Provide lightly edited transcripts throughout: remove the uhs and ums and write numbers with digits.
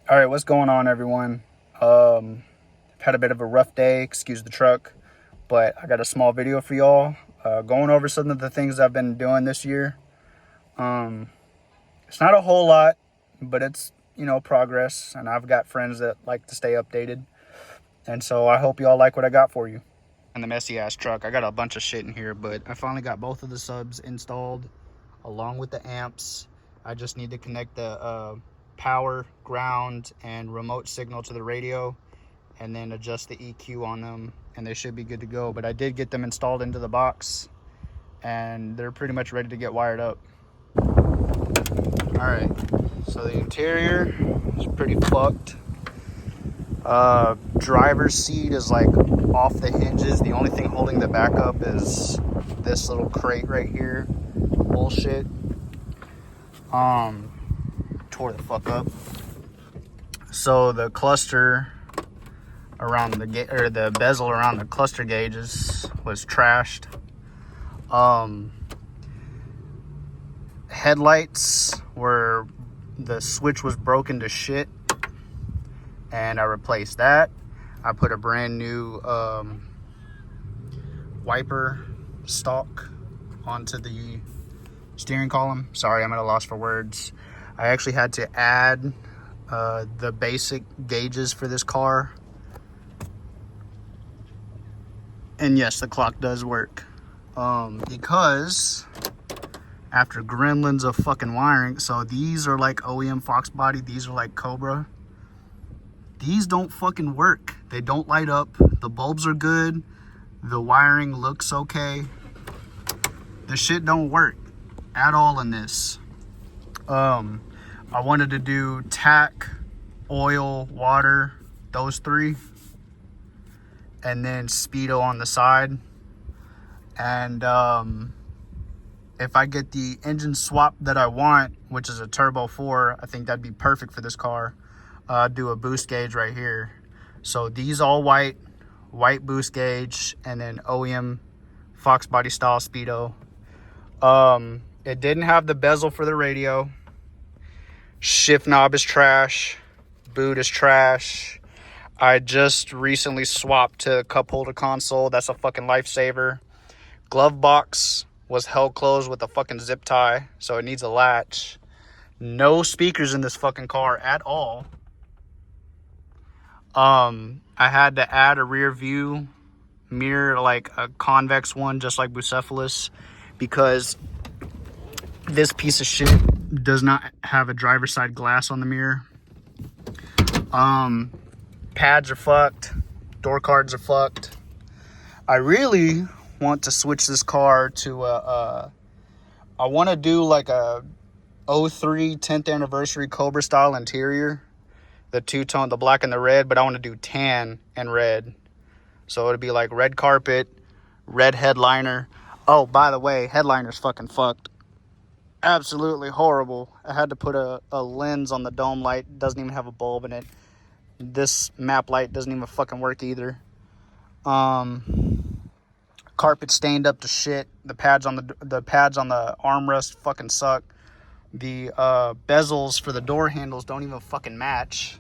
All right, what's going on, everyone? I've had a bit of a rough day, excuse the truck, but I got a small video for y'all going over some of the things I've been doing this year. Um, it's not a whole lot, but it's, progress, and I've got friends that like to stay updated, and so I hope y'all like what I got for you. And the messy ass truck, I got a bunch of shit in here, but I finally got both of the subs installed along with the amps. I just need to connect the power, ground, and remote signal to the radio, and then adjust the EQ on them, and they should be good to go. But I did get them installed into the box, and they're pretty much ready to get wired up. All right, so the interior is pretty fucked. Driver's seat is like off the hinges. The only thing holding the back up is this little crate right here. Bullshit. Tore the fuck up. So the cluster around the bezel around the cluster gauges was trashed. Headlights were, the switch was broken to shit, and I replaced that. I put a brand new wiper stalk onto the steering column. Sorry, I'm at a loss for words. I actually had to add the basic gauges for this car. And yes, the clock does work. Because after gremlins of fucking wiring, so these are like OEM Fox body, these are like Cobra. These don't fucking work. They don't light up. The bulbs are good. The wiring looks okay. The shit don't work at all in this. I wanted to do tack, oil, water, those three, and then speedo on the side. And if I get the engine swap that I want, which is a turbo 4, I think that'd be perfect for this car. Do a boost gauge right here. So these all white boost gauge, and then OEM Fox body style speedo. It didn't have the bezel for the radio. Shift knob is trash. Boot is trash. I just recently swapped to cup holder console. That's a fucking lifesaver. Glove box was held closed with a fucking zip tie, so it needs a latch. No speakers in this fucking car at all. I had to add a rear view mirror, like a convex one, just like Bucephalus, because this piece of shit does not have a driver's side glass on the mirror. Pads are fucked. Door cards are fucked. I really want to switch this car to I want to do like a 03 10th anniversary Cobra style interior. The two-tone, the black and the red, but I want to do tan and red. So it'd be like red carpet, red headliner. Oh, by the way, headliner's fucking fucked. Absolutely horrible. I had to put a lens on the dome light. It doesn't even have a bulb in it. This map light doesn't even fucking work either. Carpet stained up to shit. The pads on the armrest fucking suck. The bezels for the door handles don't even fucking match.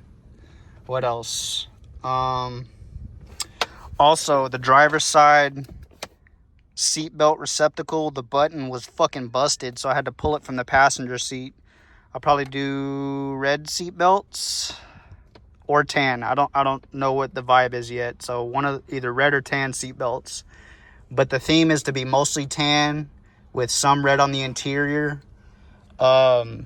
What else? Also, the driver's side seatbelt receptacle, the button was fucking busted, so I had to pull it from the passenger seat. I'll probably do red seatbelts or tan. I don't know what the vibe is yet. So one of either red or tan seatbelts. But the theme is to be mostly tan with some red on the interior. I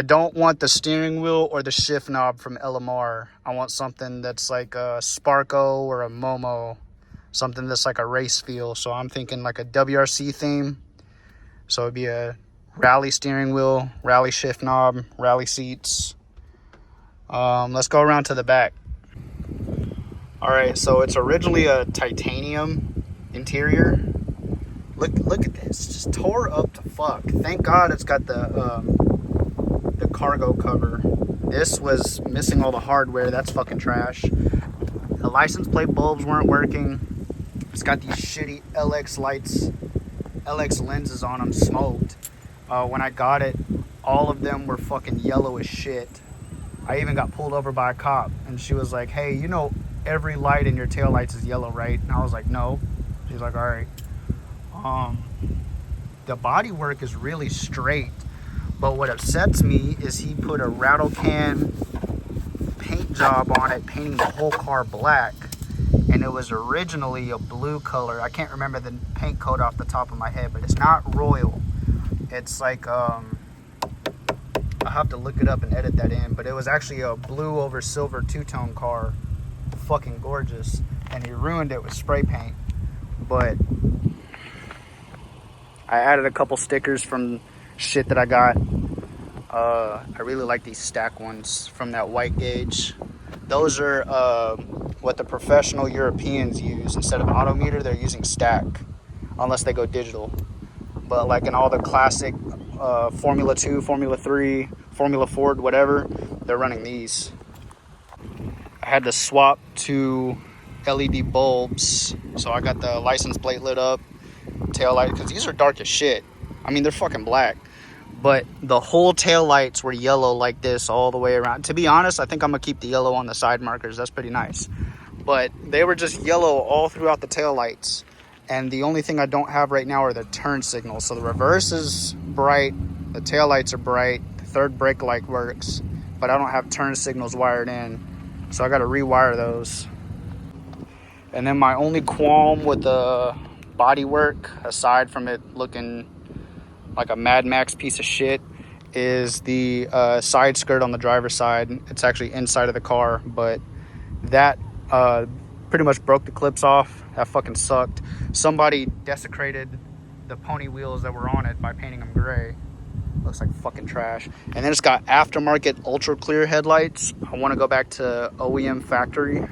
don't want the steering wheel or the shift knob from LMR. I want something that's like a Sparko or a Momo. Something that's like a race feel. So I'm thinking like a WRC theme. So it'd be a rally steering wheel, rally shift knob, rally seats. Let's go around to the back. All right, so it's originally a titanium interior. Look at this, just tore up to fuck. Thank God it's got the cargo cover. This was missing all the hardware. That's fucking trash. The license plate bulbs weren't working. It's got these shitty LX lights, LX lenses on them, smoked. When I got it, all of them were fucking yellow as shit. I even got pulled over by a cop, and she was like, hey, you know every light in your taillights is yellow, right? And I was like, no. She's like, all right. The bodywork is really straight, but what upsets me is he put a rattle can paint job on it, painting the whole car black, and it was originally a blue color. I can't remember the paint code off the top of my head, but it's not royal. It's like I'll have to look it up and edit that in, but it was actually a blue over silver two-tone car. Fucking gorgeous. And he ruined it with spray paint. But I added a couple stickers from shit that I got. I really like these stack ones from that white gauge. Those are what the professional Europeans use. Instead of autometer, they're using stack, unless they go digital. But like in all the classic Formula 2, Formula 3, Formula Ford, whatever, they're running these. I had to swap to LED bulbs, so I got the license plate lit up, tail light, because these are dark as shit. I mean, they're fucking black, but the whole tail lights were yellow like this all the way around. To be honest, I think I'm gonna keep the yellow on the side markers. That's pretty nice, but they were just yellow all throughout the tail lights. And the only thing I don't have right now are the turn signals. So the reverse is bright, the tail lights are bright, the third brake light works, but I don't have turn signals wired in, so I got to rewire those. And then my only qualm with the bodywork, aside from it looking like a Mad Max piece of shit, is the side skirt on the driver's side. It's actually inside of the car, but that pretty much broke the clips off. That fucking sucked. Somebody desecrated the pony wheels that were on it by painting them gray. Looks like fucking trash. And then it's got aftermarket ultra clear headlights. I want to go back to OEM factory.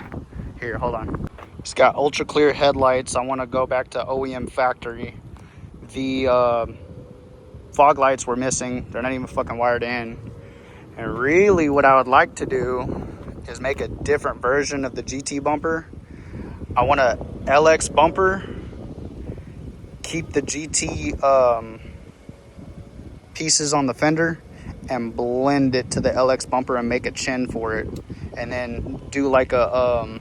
Here, hold on. It's got ultra clear headlights. I want to go back to OEM factory. The fog lights were missing. They're not even fucking wired in. And really what I would like to do is make a different version of the GT bumper. I want a LX bumper, keep the GT pieces on the fender, and blend it to the LX bumper and make a chin for it, and then do like a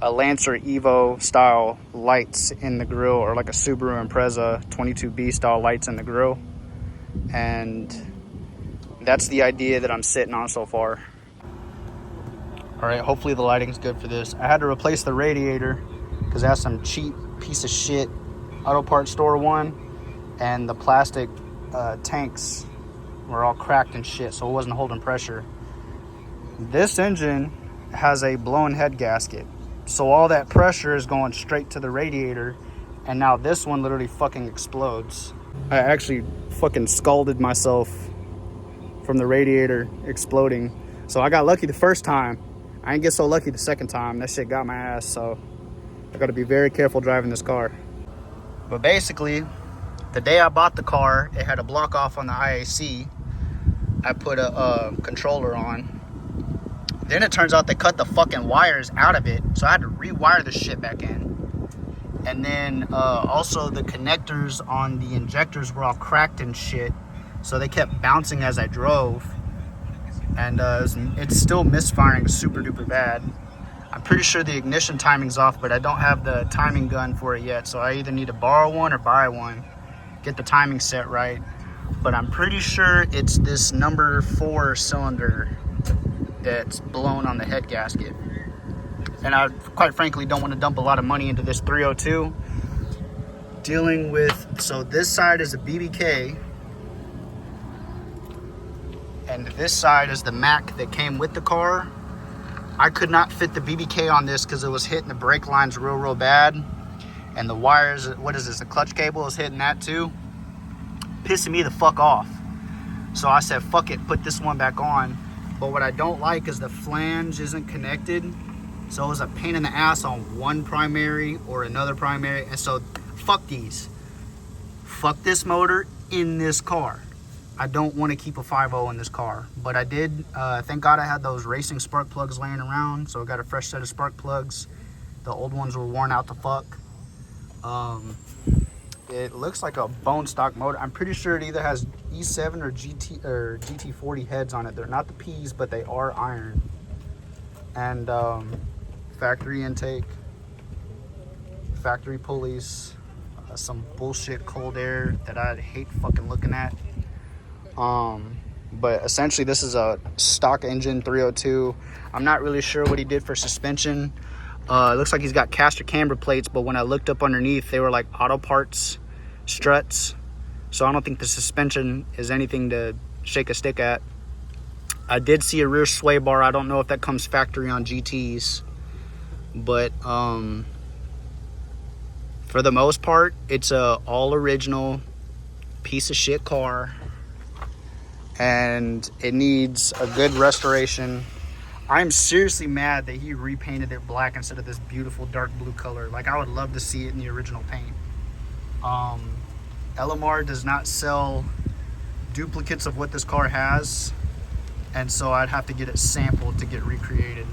Lancer Evo style lights in the grill, or like a Subaru Impreza 22B style lights in the grill. And that's the idea that I'm sitting on so far. All right, hopefully the lighting's good for this. I had to replace the radiator because it has some cheap piece of shit auto parts store one, and the plastic tanks were all cracked and shit, so it wasn't holding pressure. This engine has a blown head gasket, so all that pressure is going straight to the radiator, and now this one literally fucking explodes. I actually fucking scalded myself from the radiator exploding, so I got lucky the first time. I ain't get so lucky the second time. That shit got my ass, so I gotta be very careful driving this car. But basically, the day I bought the car, it had a block off on the IAC. I put a controller on. Then it turns out they cut the fucking wires out of it, so I had to rewire the shit back in. And then also the connectors on the injectors were all cracked and shit, so they kept bouncing as I drove. And it's still misfiring super duper bad. I'm pretty sure the ignition timing's off, but I don't have the timing gun for it yet, so I either need to borrow one or buy one, get the timing set right. But I'm pretty sure it's this number 4 cylinder that's blown on the head gasket. And I quite frankly don't want to dump a lot of money into this 302. Dealing with, so this side is a BBK, and this side is the Mac that came with the car. I could not fit the BBK on this because it was hitting the brake lines real bad. And the wires, what is this, the clutch cable is hitting that too. Pissing me the fuck off. So I said, fuck it, put this one back on. But what I don't like is the flange isn't connected. So it was a pain in the ass on one primary or another primary. And so, fuck these. Fuck this motor in this car. I don't want to keep a 5.0 in this car, but I did. Thank God I had those racing spark plugs laying around, so I got a fresh set of spark plugs. The old ones were worn out to fuck. It looks like a bone stock motor. I'm pretty sure it either has E7 or GT40 heads on it. They're not the P's, but they are iron. And factory intake, factory pulleys, some bullshit cold air that I'd hate fucking looking at. But essentially this is a stock engine 302. I'm not really sure what he did for suspension. It looks like he's got caster camber plates, but when I looked up underneath, they were like auto parts struts. So I don't think the suspension is anything to shake a stick at. I did see a rear sway bar. I don't know if that comes factory on GTs, but for the most part, it's a all original piece of shit car, and it needs a good restoration. I'm seriously mad that he repainted it black instead of this beautiful dark blue color. Like, I would love to see it in the original paint. LMR does not sell duplicates of what this car has, and so I'd have to get it sampled to get recreated.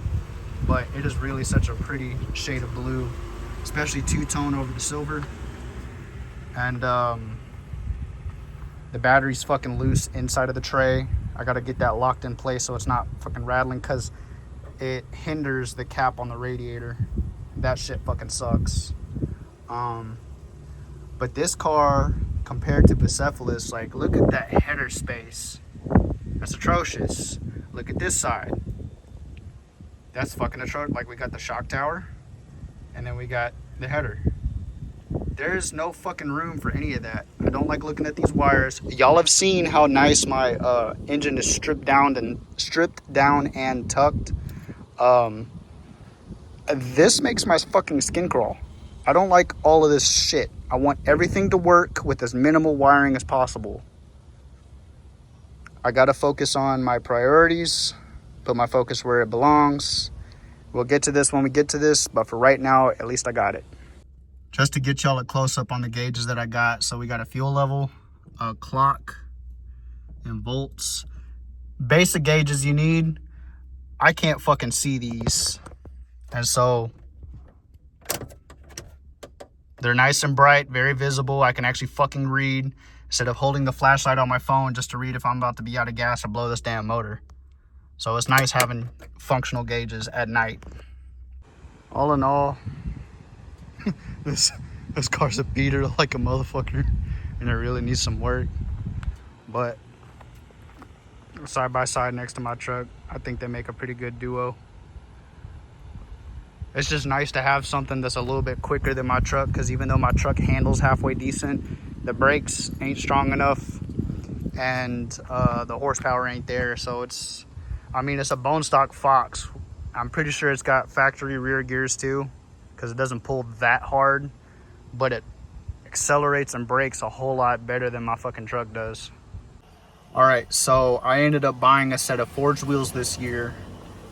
But it is really such a pretty shade of blue, especially two-tone over the silver. And the battery's fucking loose inside of the tray. I gotta get that locked in place so it's not fucking rattling, because it hinders the cap on the radiator. That shit fucking sucks. But this car, compared to Bucephalus, like, look at that header space. That's atrocious. Look at this side. That's fucking atrocious. Like, we got the shock tower, and then we got the header. There's no fucking room for any of that. I don't like looking at these wires. Y'all have seen how nice my engine is stripped down and tucked. This makes my fucking skin crawl. I don't like all of this shit. I want everything to work with as minimal wiring as possible. I gotta focus on my priorities, put my focus where it belongs. We'll get to this when we get to this, but for right now, at least I got it. Just to get y'all a close-up on the gauges that I got. So we got a fuel level, a clock, and volts. Basic gauges you need. I can't fucking see these. And so they're nice and bright, very visible. I can actually fucking read instead of holding the flashlight on my phone just to read if I'm about to be out of gas or blow this damn motor. So it's nice having functional gauges at night. All in all, this car's a beater like a motherfucker, and it really needs some work. But side by side next to my truck, I think they make a pretty good duo. It's just nice to have something that's a little bit quicker than my truck, because even though my truck handles halfway decent, the brakes ain't strong enough, and the horsepower ain't there. So it's a bone stock Fox. I'm pretty sure it's got factory rear gears too, because it doesn't pull that hard, but it accelerates and brakes a whole lot better than my fucking truck does. All right, so I ended up buying a set of forged wheels this year.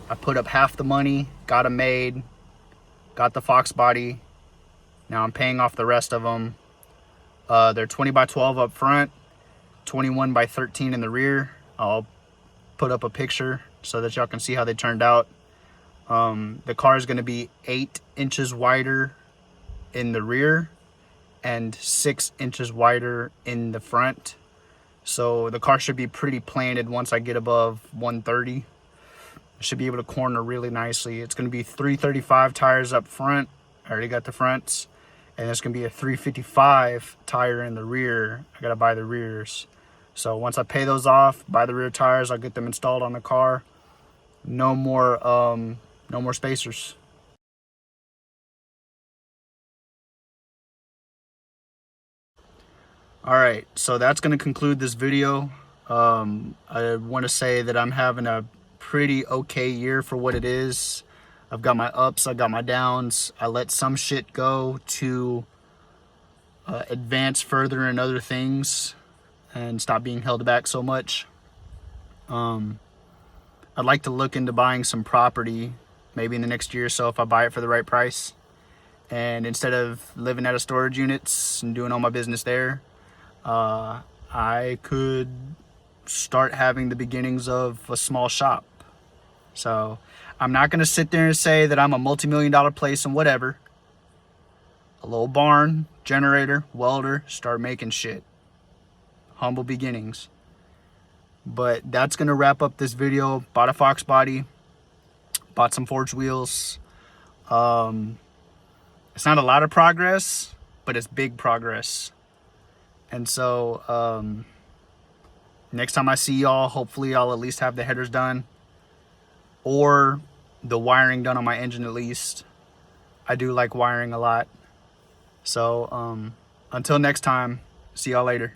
I put up half the money, got them made, got the Fox body. Now I'm paying off the rest of them. They're 20 by 12 up front, 21 by 13 in the rear. I'll put up a picture so that y'all can see how they turned out. The car is going to be 8 inches wider in the rear and 6 inches wider in the front. So the car should be pretty planted once I get above 130. Should be able to corner really nicely. It's going to be 335 tires up front. I already got the fronts. And it's going to be a 355 tire in the rear. I got to buy the rears. So once I pay those off, buy the rear tires, I'll get them installed on the car. No more spacers. All right, so that's going to conclude this video. I want to say that I'm having a pretty okay year for what it is. I've got my ups, I got my downs. I let some shit go to advance further in other things and stop being held back so much. I'd like to look into buying some property maybe in the next year or so if I buy it for the right price. And instead of living out of storage units and doing all my business there, I could start having the beginnings of a small shop. So I'm not going to sit there and say that I'm a multi-million-dollar place and whatever. a little barn, generator, welder, start making shit. Humble beginnings. But that's gonna wrap up this video. Bought a Fox body, bought some forged wheels. It's not a lot of progress, but it's big progress. And so next time I see y'all, hopefully I'll at least have the headers done or the wiring done on my engine at least. I do like wiring a lot. So until next time, see y'all later.